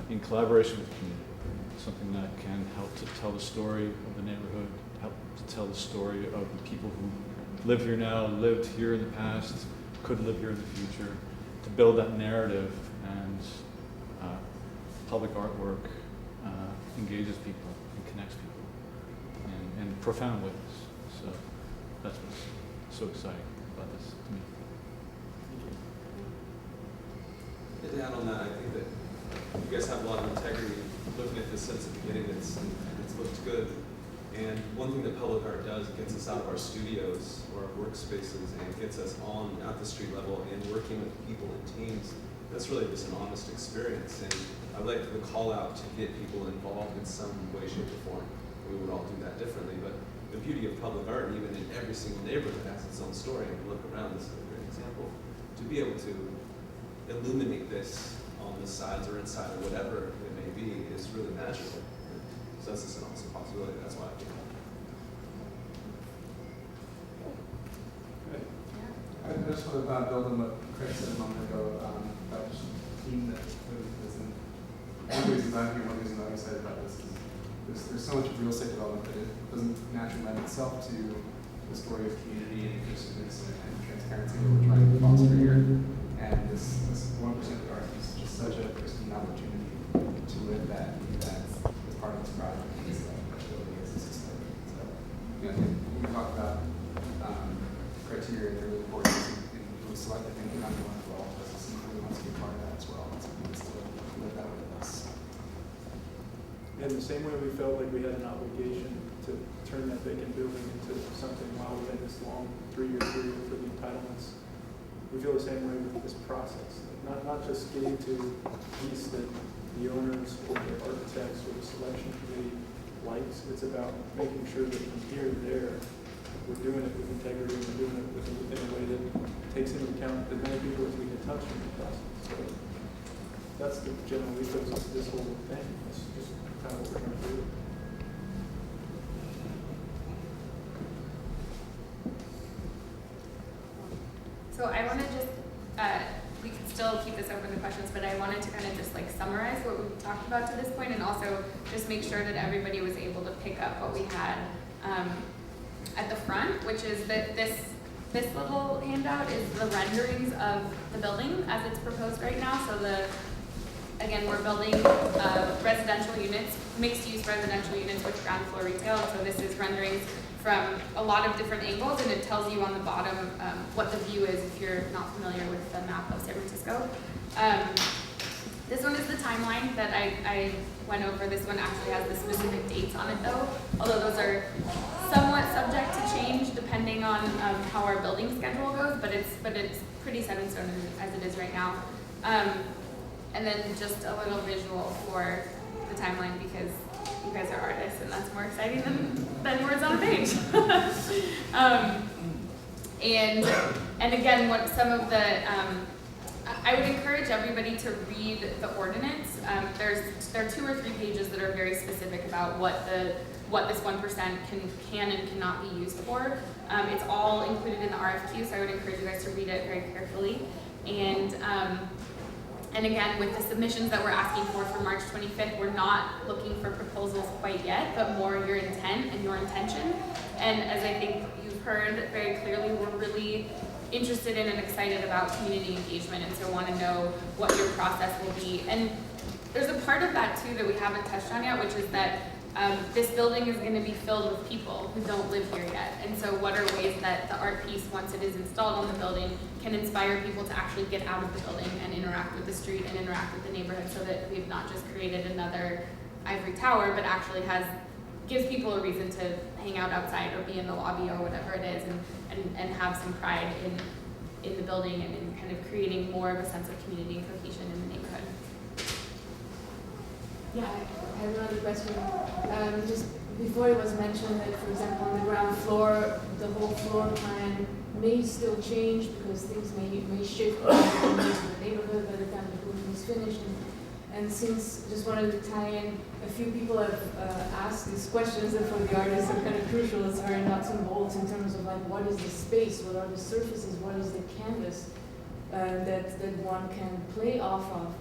in collaboration with the community. Something that can help to tell the story of the neighborhood, help to tell the story of the people who live here now, lived here in the past, could live here in the future, to build that narrative. And public artwork engages people and connects people in profound ways. So that's what's so exciting about this to me. To add on that, I think that you guys have a lot of integrity looking at this since the beginning. It's looked good. And one thing that public art does, it gets us out of our studios or our workspaces and gets us on at the street level and working with people in teams. That's really just an honest experience. And I'd like the call out to get people involved in some way, shape, or form. We would all do that differently, but the beauty of public art, even in every single neighborhood, has its own story. And look around, this is a great example. To be able to illuminate this on the sides or inside or whatever it may be is really magical. So that's just an awesome possibility. That's why I think. I just want to build on what Craig said a moment ago about just the team that really isn't. One reason I'm here, one reason I'm excited about this is there's so much real estate development that it doesn't naturally lend itself to the story of community and inclusiveness and transparency that we're trying to foster here. And this 1% of the art is just such a pristine opportunity to live that as part of this project. That's really exciting. So, I think we talked about criteria that are really important in really selecting and how we want to evolve as something we want to be part of that as well. It's something that's to live that with us. In the same way we felt like we had an obligation to turn that vacant building into something while we had this long 3-year period for the entitlements, we feel the same way with this process. Not just getting to a piece that the owners or the architects or the selection committee likes. It's about making sure that from here to there, we're doing it with integrity and we're doing it in a way that takes into account as many people as we can touch in the process. So that's the general ethos of this whole thing. It's just kind of what we're trying to do. So I want to just, we can still keep this open to questions, but I wanted to kind of just like summarize what we've talked about to this point, and also just make sure that everybody was able to pick up what we had at the front, which is that this little handout is the renderings of the building as it's proposed right now. So again, we're building residential units, mixed-use residential units with ground floor retail. So this is renderings from a lot of different angles, and it tells you on the bottom what the view is if you're not familiar with the map of San Francisco. This one is the timeline that I went over. This one actually has the specific dates on it though, although those are somewhat subject to change depending on how our building schedule goes, but it's pretty set in stone as it is right now. And then just a little visual for the timeline, because you guys are artists and that's more exciting than words on a page. And again, what some of the, I would encourage everybody to read the ordinance. There are 2 or 3 pages that are very specific about what this 1% can and cannot be used for. It's all included in the RFQ, so I would encourage you guys to read it very carefully. And again, with the submissions that we're asking for March 25th, we're not looking for proposals quite yet, but more your intent and your intention. And as I think you've heard very clearly, we're really interested in and excited about community engagement, and so want to know what your process will be. And there's a part of that too that we haven't touched on yet, which is that this building is going to be filled with people who don't live here yet. And so what are ways that the art piece, once it is installed on the building, can inspire people to actually get out of the building and interact with the street and interact with the neighborhood, so that we've not just created another ivory tower, but actually gives people a reason to hang out outside or be in the lobby or whatever it is, and have some pride in the building and in kind of creating more of a sense of community and cohesion in the neighborhood. Yeah, I have another question. Just before it was mentioned that, for example, on the ground floor, the whole floor plan may still change because things may shift in the neighborhood by the time the building is finished. And since, just wanted to tie in, a few people have asked these questions that for the artists are kind of crucial. It's very nuts and bolts in terms of like, what is the space, what are the surfaces, what is the canvas that one can play off of,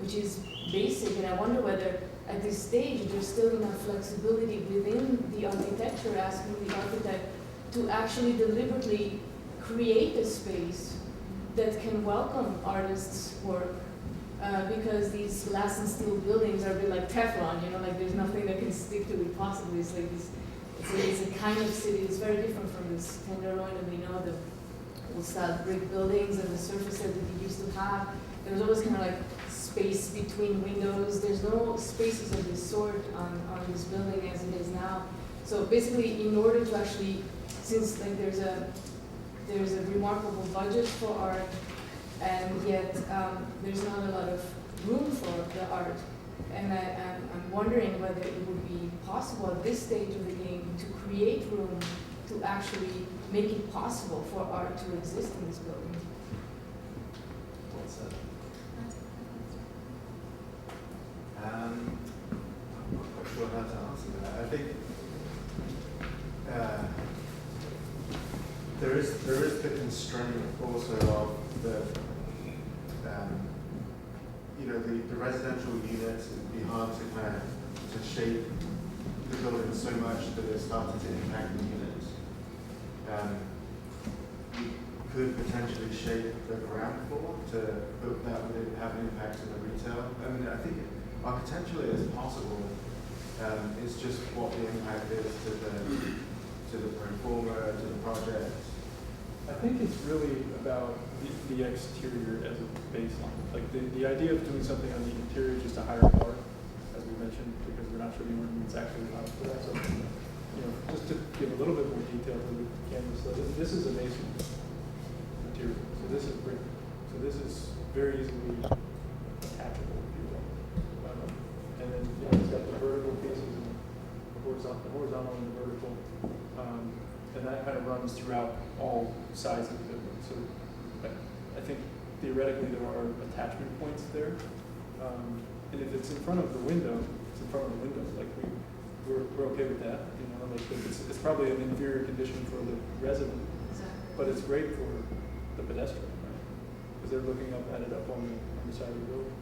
which is basic. And I wonder whether at this stage there's still enough flexibility within the architecture, asking the architect to actually deliberately create a space that can welcome artists' work. Because these glass and steel buildings are a bit like Teflon, you know, like there's nothing that can stick to it possibly. It's like this, it's a kind of city. It's very different from this Tenderloin, and we know the old style brick buildings and the surface that we used to have. There was always kind of like space between windows. There's no spaces of this sort on this building as it is now. So basically, in order to actually, since like there's a remarkable budget for art, and yet there's not a lot of room for the art. And I'm wondering whether it would be possible at this stage of the game to create room to actually make it possible for art to exist in this building. What's that? I'm not quite sure how to answer that. I think there is the constraint also of the the residential units. It'd be hard to kind of to shape the building so much that it started to impact the units. You could potentially shape the ground floor but that would have an impact on the retail. I mean, I think architecturally it's possible. It's just what the impact is to the performer, to the project. I think it's really about the exterior as a baseline. Like the idea of doing something on the interior is just a higher bar, as we mentioned, because we're not sure the ordinance actually allows for that. So, just to give a little bit more detail to the canvas, this is a mason material. So this is brick. So this is very easily attachable, if you will. And then it's got the vertical pieces and the horizontal and the vertical. And that kind of runs throughout all sides of the building. So I think theoretically there are attachment points there And if it's in front of the window, it's in front of the window, like we're okay with that, you know, like it's probably an inferior condition for the resident, but it's great for the pedestrian, right? Because they're looking up at it up on the side of the building.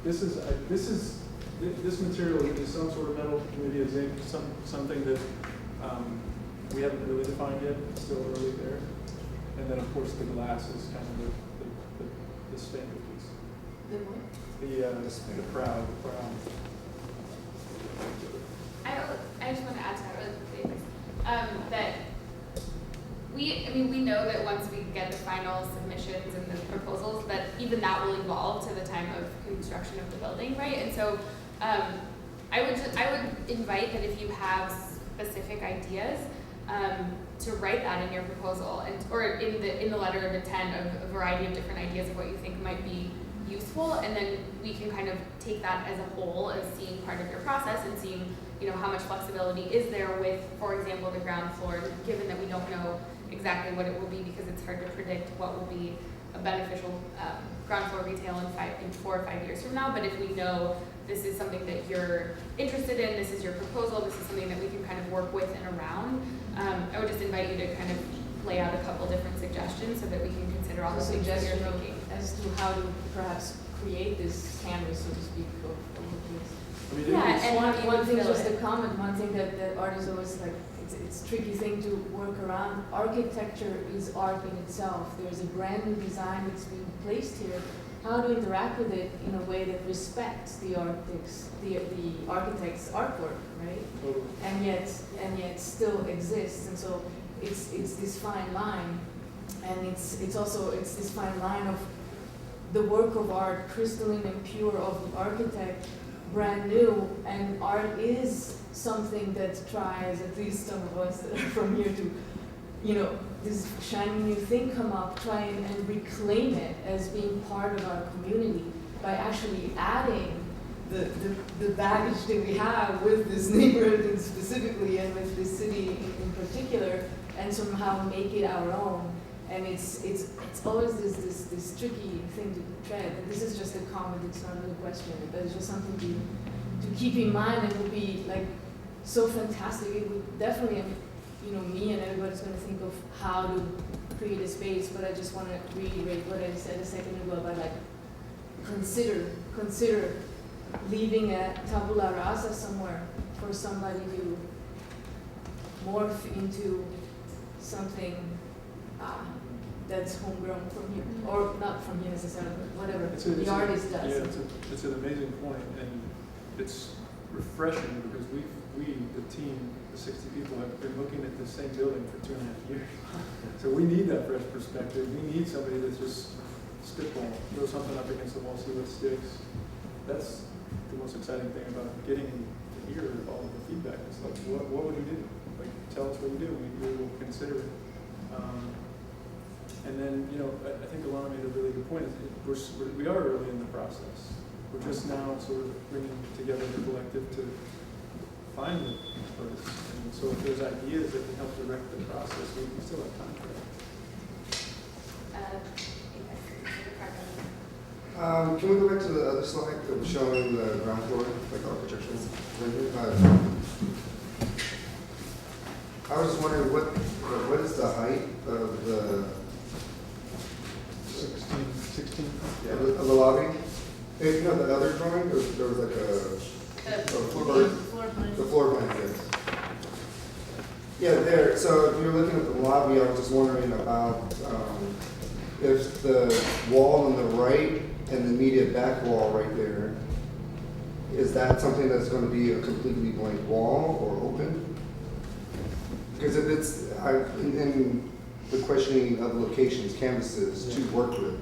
This material is some sort of metal, maybe a zinc, something that we haven't really defined yet. It's still early there. And then of course the glass is kind of the standard piece. The what? The prow. I just want to add to that really quickly. That we know that once we get the final submissions and the proposals, that even that will evolve to the time of construction of the building, right? And so I would invite that if you have specific ideas, to write that in your proposal or in the letter of intent of a variety of different ideas of what you think might be useful, and then we can kind of take that as a whole as seeing part of your process and seeing, you know, how much flexibility is there with, for example, the ground floor, given that we don't know exactly what it will be because it's hard to predict what will be a beneficial ground floor retail in 4 or 5 years from now. But if we know this is something that you're interested in, this is your proposal, this is something that we can kind of work with and around, I would just invite you to kind of lay out a couple different suggestions so that we can consider all the things that you're thinking. As to how to perhaps create this canvas, so to speak, of this. One thing, just a comment, one thing that artists always like, it's a tricky thing to work around. Architecture is art in itself. There's a brand new design that's being placed here. How to interact with it in a way that respects the architect's artwork, right? Totally. And yet still exists. And so it's this fine line, and it's also this fine line of the work of art, crystalline and pure of the architect, brand new, and art is something that tries, at least some of us that are from here, to, you know, this shiny new thing come up, try and reclaim it as being part of our community by actually adding the baggage that we have with this neighborhood specifically and with this city in particular, and somehow make it our own. And it's always this tricky thing to tread. And this is just a comment, it's not really a question, but it's just something to keep in mind. It would be like so fantastic. It would definitely, you know, me and everybody's going to think of how to create a space, but I just want to reiterate what I said a second ago about like consider leaving a tabula rasa somewhere for somebody to morph into something that's homegrown from here, or not from here necessarily, but whatever the artist does. Yeah, it's an amazing point, and it's refreshing because we, the team, the 60 people, have been looking at the same building for 2.5 years. So we need that fresh perspective. We need somebody that's just spitball, throw something up against the wall, see what sticks. That's the most exciting thing about getting to hear all of the feedback. It's like, what would you do? Like, tell us what you do. We will consider it. And then, you know, I think Alana made a really good point. We are early in the process. We're just now sort of bringing together the collective to find the artists. And so if there's ideas that can help direct the process, we still have time for that. Can we go back to the other slide that was showing the ground floor, like architectural rendering? I was just wondering what is the height of the 16. Yeah, of the lobby? Hey, you know, the other drawing, there was like a floor plan, yes. Yeah, there. So if you're looking at the lobby, I was just wondering about if the wall on the right and the immediate back wall right there, is that something that's going to be a completely blank wall or open? Because if it's in the questioning of locations, canvases to work with,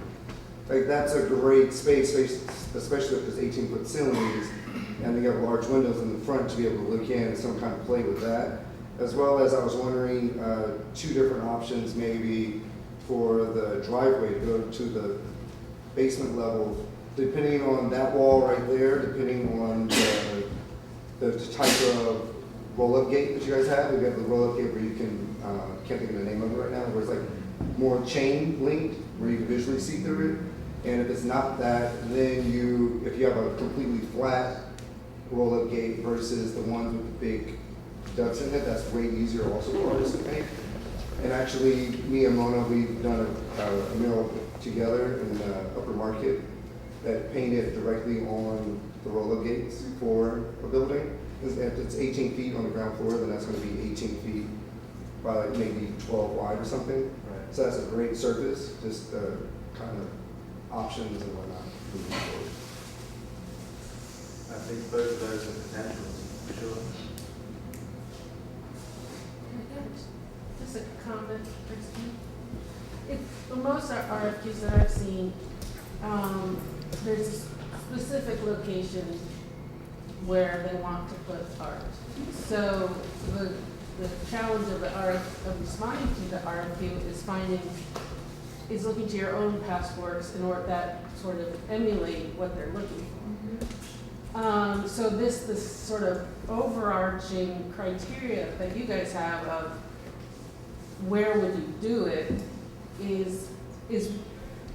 like that's a great space, especially if there's 18-foot ceilings and you have large windows in the front to be able to look in and some kind of play with that. As well as I was wondering 2 different options maybe for the driveway to go to the basement level, depending on that wall right there, depending on the type of roll-up gate that you guys have. We have the roll-up gate where you can, can't think of the name of it right now, where it's like more chain linked, where you can visually see through it. And if it's not that, then if you have a completely flat roll-up gate versus the ones with the big ducts in it, that's way easier also for artists to paint. And actually, me and Mona, we've done a mural together in the Upper Market that painted directly on the roll-up gates for a building. If it's 18 feet on the ground floor, then that's going to be 18 feet by maybe 12 wide or something. Right. So that's a great surface, just kind of options and whatnot moving forward. I think both of those are potentials, for sure. Just a comment, Christine. For most RFQs that I've seen, there's a specific location where they want to put art. So the challenge of of responding to the RFQ is looking to your own past works in order that sort of emulate what they're looking for. So this sort of overarching criteria that you guys have of where would you do it is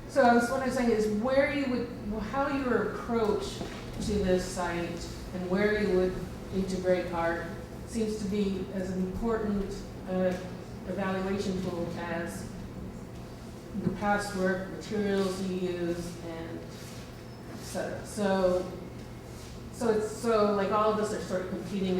so what I'm saying is how your approach to this site and where you would integrate art seems to be as an important evaluation tool as the past work, materials you use, and et cetera. So like all of us are sort of competing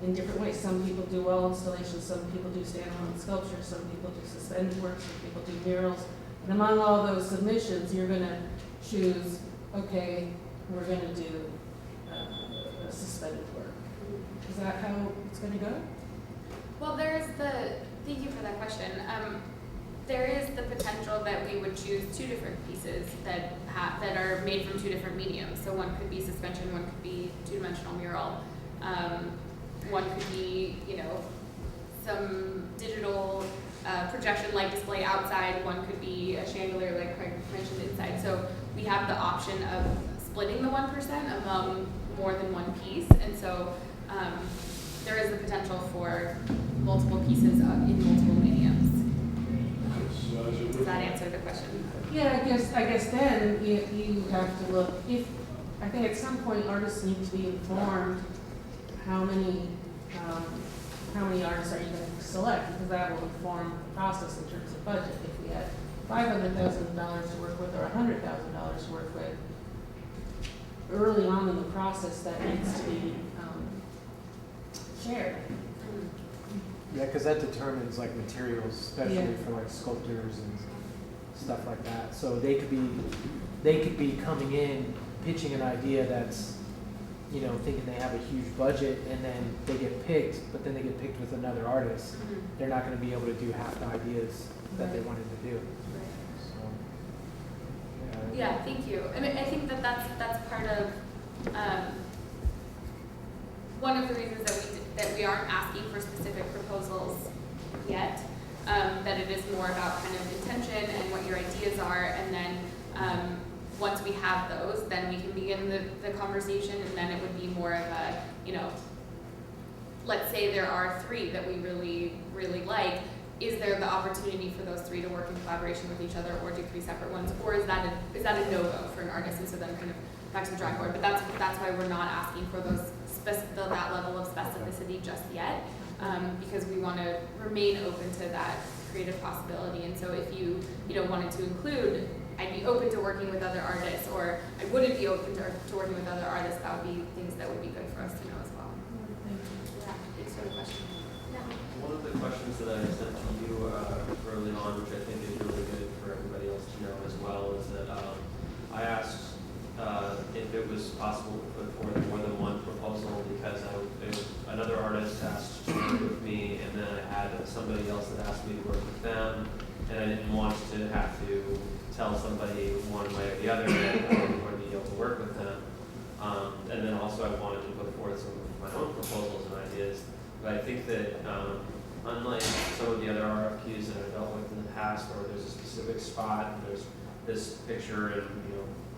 in different ways. Some people do wall installations, some people do standalone sculptures, some people do suspended work, some people do murals. And among all those submissions, you're going to choose, okay, we're going to do a suspended work. Is that how it's going to go? Well, thank you for that question. There is the potential that we would choose two different pieces that are made from two different mediums. So one could be suspension, one could be two-dimensional mural. One could be, some digital projection light display outside. One could be a chandelier, like Craig mentioned, inside. So we have the option of splitting the 1% among more than one piece, and so there is the potential for multiple pieces in multiple mediums. Does that answer the question? Yeah, I guess then you have to look, I think at some point artists need to be informed how many artists are you going to select, because that will inform the process in terms of budget. If we had $500,000 to work with or $100,000 to work with, early on in the process that needs to be shared. Yeah, because that determines like materials, especially Yeah. for like sculptors and stuff like that. So they could be coming in, pitching an idea that's, thinking they have a huge budget, and then they get picked, but then they get picked with another artist. Mm-hmm. They're not going to be able to do half the ideas that they Right. wanted to do. Right. So, Yeah, thank you. And I think that's part of one of the reasons that we aren't asking for specific proposals yet. That it is more about kind of intention and what your ideas are, and then once we have those, then we can begin the conversation, and then it would be more of a, let's say there are 3 that we really, really like. Is there the opportunity for those 3 to work in collaboration with each other, or do 3 separate ones, or is that a no-go for an artist? And so then kind of back to the drawing board. But that's why we're not asking for that level of specificity just yet, because we want to remain open to that creative possibility. And so if you wanted to include, I'd be open to working with other artists, or I wouldn't be open to working with other artists, that would be things that would be good for us to know as well. Yeah, thanks for the question. One of the questions that I sent to you early on, which I think is really good for everybody else to know as well, is that I asked if it was possible to put forward more than one proposal, because another artist asked to work with me, and then I had somebody else that asked me to work with them, and I didn't want to have to tell somebody one way or the other that I wouldn't want to be able to work with them. And then also I wanted to put forward some of my own proposals and ideas. But I think that unlike some of the other RFQs that I've dealt with in the past, where there's a specific spot and there's this picture and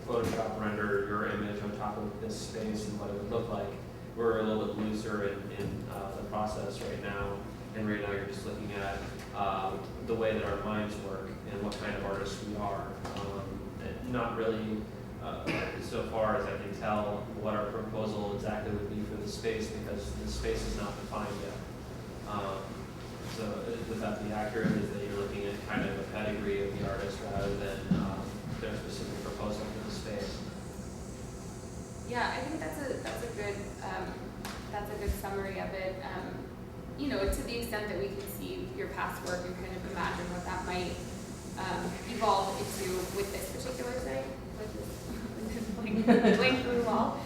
Photoshop render your image on top of this space and what it would look like, we're a little bit looser in the process right now. And right now you're just looking at the way that our minds work and what kind of artists we are. not really, so far as I can tell, what our proposal exactly would be for the space, because the space is not defined yet. So would that be accurate, is that you're looking at kind of a pedigree of the artist rather than their specific proposal for the space? Yeah, I think that's a good summary of it. You know, to the extent that we can see your past work and kind of imagine what that might evolve into with this particular site, with this blank blue wall.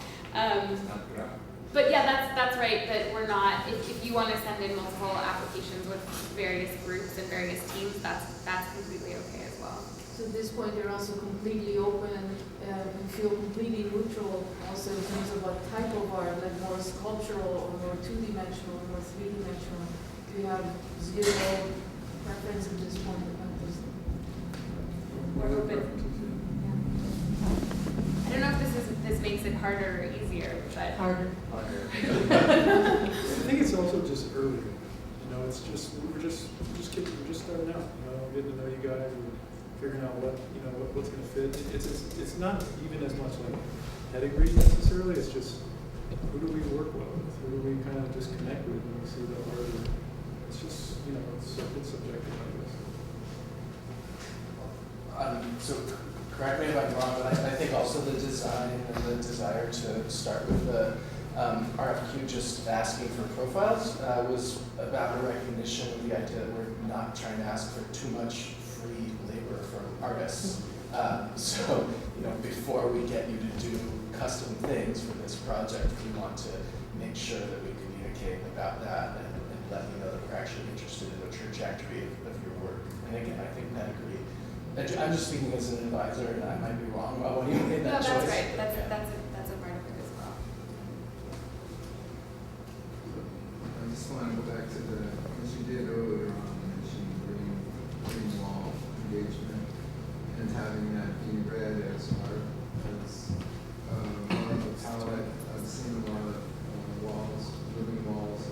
But yeah, that's right, that we're not, if you want to send in multiple applications with various groups and various teams, that's completely okay as well. So at this point, they're also completely open and feel completely neutral also in terms of what type of art, like more sculptural or more two-dimensional or more three-dimensional. Do you have zero preference at this point? We're open. I don't know if this makes it harder or easier, but Harder. I think it's also just early. You know, it's just we're just starting out. You know, getting to know you guys and figuring out what's going to fit. It's not even as much like pedigree necessarily. It's just who do we work well with? Who do we kind of just connect with when we see the art? It's just it's subjective, I guess. So correct me if I'm wrong, but I think also the design and the desire to start with the RFQ just asking for profiles was about a recognition of the idea that we're not trying to ask for too much free labor from artists. So, before we get you to do custom things for this project, we want to make sure that we communicate about that and let you know that we're actually interested in the trajectory of your work. And again, I think that agree. I'm just speaking as an advisor, and I might be wrong about when you made that choice. No, that's right. That's a part of it as well. I just want to go back to what you did earlier on, mentioning green wall engagement and having that be read as art, as more of a palette. I've seen a lot of walls, living walls,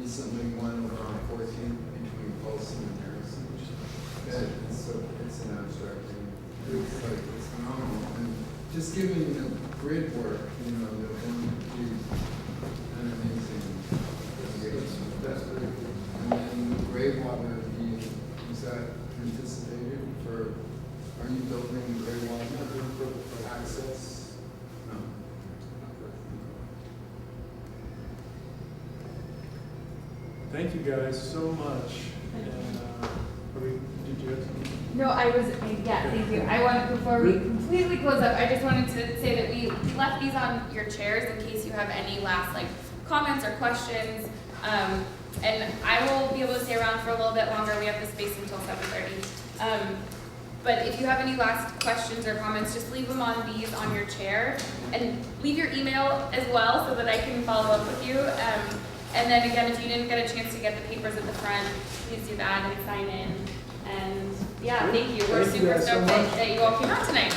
recently one around 14th between Folsom and Harrison. It's an abstract thing. It's phenomenal. And just giving the grid work, the one be an amazing presentation. That's really cool. And then the gray water, is that anticipated for, are you building gray water for access? No. Thank you guys so much. And did you have something? No, thank you. I wanted, before we completely close up, I just wanted to say that we left these on your chairs in case you have any last comments or questions. And I will be able to stay around for a little bit longer. We have the space until 7:30. But if you have any last questions or comments, just leave them on your chair, and leave your email as well so that I can follow up with you. And then again, if you didn't get a chance to get the papers at the front, please do that and sign in. And yeah, thank you. We're super stoked that you all came out tonight.